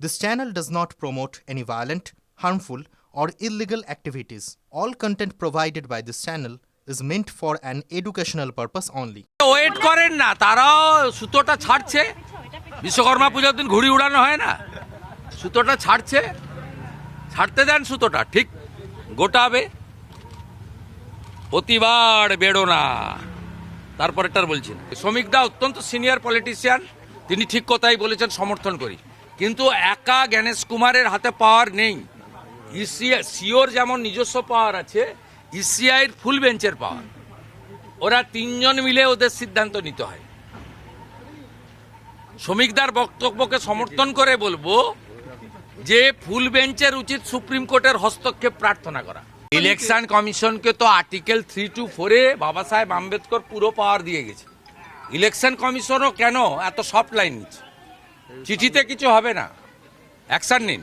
This channel does not promote any violent, harmful, or illegal activities. All content provided by this channel is meant for an educational purpose only. Wait করেন না, তারাও সুতোটা ছাড়ছে। বিশ্বকর্মা পূজার দিন ঘুড়ি উড়ানো হয় না, সুতোটা ছাড়ছে, ছাড়তে দেন সুতোটা, ঠিক গোটাবে। প্রতিবার বেড়ো না। তারপর এটার বলছেন শ্রমিক দা অত্যন্ত সিনিয়র পলিটিশিয়ান, তিনি ঠিক কথাই বলেছেন, সমর্থন করি। কিন্তু একা জ্ঞানেশ কুমারের হাতে পাওয়ার নেই। সিওর যেমন নিজস্ব পাওয়ার আছে, ইসিআইয়ের ফুল বেঞ্চের পাওয়ার। ওরা তিনজন মিলে ওদের সিদ্ধান্ত নিতে হয়। শ্রমিকদার বক্তব্যকে সমর্থন করে বলবো যে ফুল বেঞ্চের উচিত সুপ্রিম কোর্টের হস্তক্ষেপ প্রার্থনা করা। ইলেকশন কমিশনকে তো আর্টিকেল 3 to 4 বাবা সাহেব আম্বেদকর পুরো পাওয়ার দিয়ে গেছে। ইলেকশন কমিশনও কেন এত সফট লাইন নিচ্ছে? চিঠিতে কিছু হবে না, অ্যাকশন নিন,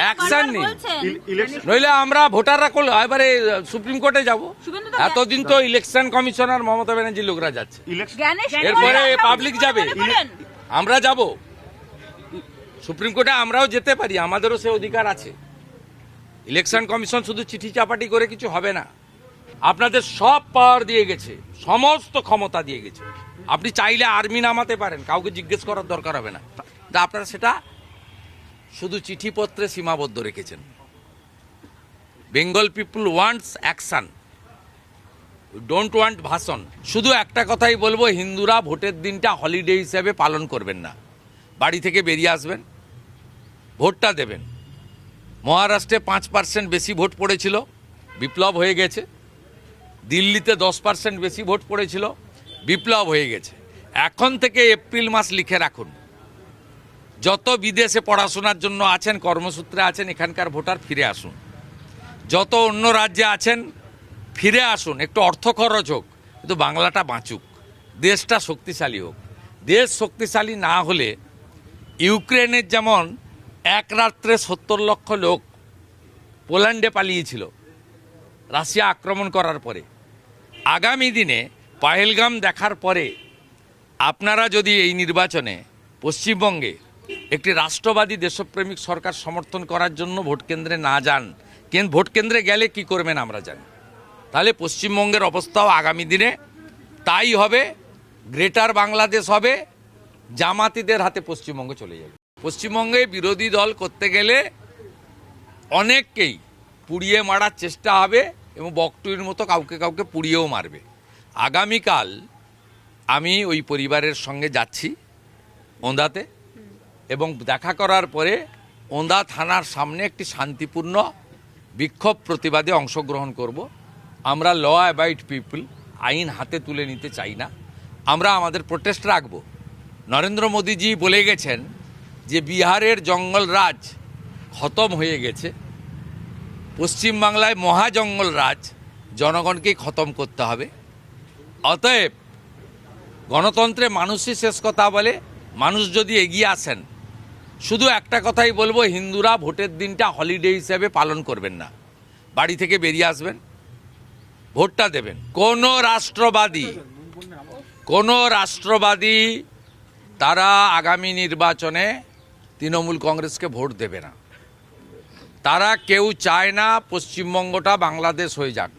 অ্যাকশন নিন, নইলে আমরা ভোটাররা করলে এবারে সুপ্রিম কোর্টে যাব। এতদিন তো ইলেকশন কমিশনার মমতা ব্যানার্জির লোকরা যাচ্ছে, এরপরে পাবলিক যাবে, আমরা যাব সুপ্রিম কোর্টে, আমরাও যেতে পারি, আমাদেরও সে অধিকার আছে। ইলেকশন কমিশন শুধু চিঠি চাপাটি করে কিছু হবে না। আপনাদের সব পাওয়ার দিয়ে গেছে, সমস্ত ক্ষমতা দিয়ে গেছে। আপনি চাইলে আর্মি নামাতে পারেন, কাউকে জিজ্ঞেস করার দরকার হবে না। আপনারা সেটা শুধু চিঠিপত্রে সীমাবদ্ধ রেখেছেন। Bengal people wants action, don't want ভাষণ। শুধু একটা কথাই বলবো, হিন্দুরা ভোটের দিনটা হলিডে হিসেবে পালন করবেন না, বাড়ি থেকে বেরিয়ে আসবেন, ভোটটা দেবেন। মহারাষ্ট্রে 5% বেশি ভোট পড়েছিল, বিপ্লব হয়ে গেছে। দিল্লিতে 10% বেশি ভোট পড়েছিল, বিপ্লব হয়ে গেছে। এখন থেকে এপ্রিল মাস লিখে রাখুন, যত বিদেশে পড়াশোনার জন্য আছেন, কর্মসূত্রে আছেন, এখানকার ভোটার ফিরে আসুন। যত অন্য রাজ্যে আছেন ফিরে আসুন, একটু অর্থ খরচ হোক, কিন্তু বাংলাটা বাঁচুক, দেশটা শক্তিশালী হোক। দেশ শক্তিশালী না হলে ইউক্রেনের যেমন এক রাত্রে 70 লক্ষ লোক পোল্যান্ডে পালিয়েছিল রাশিয়া আক্রমণ করার পরে, আগামী দিনে পহেলগাম দেখার পরে আপনারা যদি এই নির্বাচনে পশ্চিমবঙ্গে একটি রাষ্ট্রবাদী দেশপ্রেমিক সরকার সমর্থন করার জন্য ভোট কেন্দ্রে না যান, কিন্তু ভোট কেন্দ্রে গেলে কি করবেন আমরা জানি, তাহলে পশ্চিমবঙ্গের অবস্থাও আগামী দিনে তাই হবে। গ্রেটার বাংলাদেশ হবে, জামাতিদের হাতে পশ্চিমবঙ্গ চলে যাবে। পশ্চিমবঙ্গে বিরোধী দল করতে গেলে অনেককেই পুড়িয়ে মারার চেষ্টা হবে এবং বকটুইর মতো কাউকে কাউকে পুড়িয়েও মারবে। আগামীকাল আমি ওই পরিবারের সঙ্গে যাচ্ছি ওন্দাতে, এবং দেখা করার পরে ওন্দা থানার সামনে একটি শান্তিপূর্ণ বিক্ষোভ প্রতিবাদে অংশগ্রহণ করব। আমরা ল অ্যাবাইড পিপল, আইন হাতে তুলে নিতে চাই না, আমরা আমাদের প্রোটেস্ট রাখব। নরেন্দ্র মোদীজি বলে গেছেন যে বিহারের জঙ্গল রাজ খতম হয়ে গেছে, পশ্চিমবাংলায় মহাজঙ্গল রাজ জনগণকেই খতম করতে হবে। অতএব গণতন্ত্রে মানুষই শেষ কথা বলে, মানুষ যদি এগিয়ে আসেন, শুধু একটা কথাই বলবো, হিন্দুরা ভোটের দিনটা হলিডে হিসেবে পালন করবেন না, বাড়ি থেকে বেরিয়ে আসবেন, ভোটটা দেবেন। কোনো রাষ্ট্রবাদী তারা আগামী নির্বাচনে তৃণমূল কংগ্রেসকে ভোট দেবে না। তারা কেউ চায় না পশ্চিমবঙ্গটা বাংলাদেশ হয়ে যাক,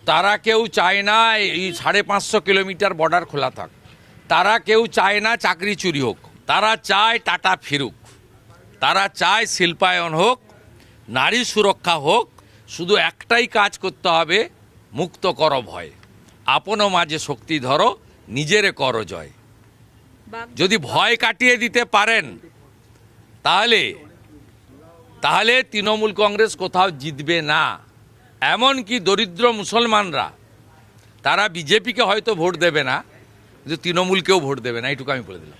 তারা কেউ চায় না এই 550 কিলোমিটার বর্ডার খোলা থাক, তারা কেউ চায় না চাকরি চুরি হোক, তারা চায় টাটা ফিরুক, তারা চায় শিল্পায়ন হোক, নারী সুরক্ষা হোক। শুধু একটাই কাজ করতে হবে, মুক্ত কর ভয়, আপন মাঝে শক্তি ধরো, নিজেরে কর জয়। যদি ভয় কাটিয়ে দিতে পারেন তাহলে তৃণমূল কংগ্রেস কোথাও জিতবে না। এমনকি দরিদ্র মুসলমানরা তারা বিজেপিকে হয়তো ভোট দেবে না, কিন্তু তৃণমূলকেও ভোট দেবে না, এইটুকু আমি বলে দিলাম।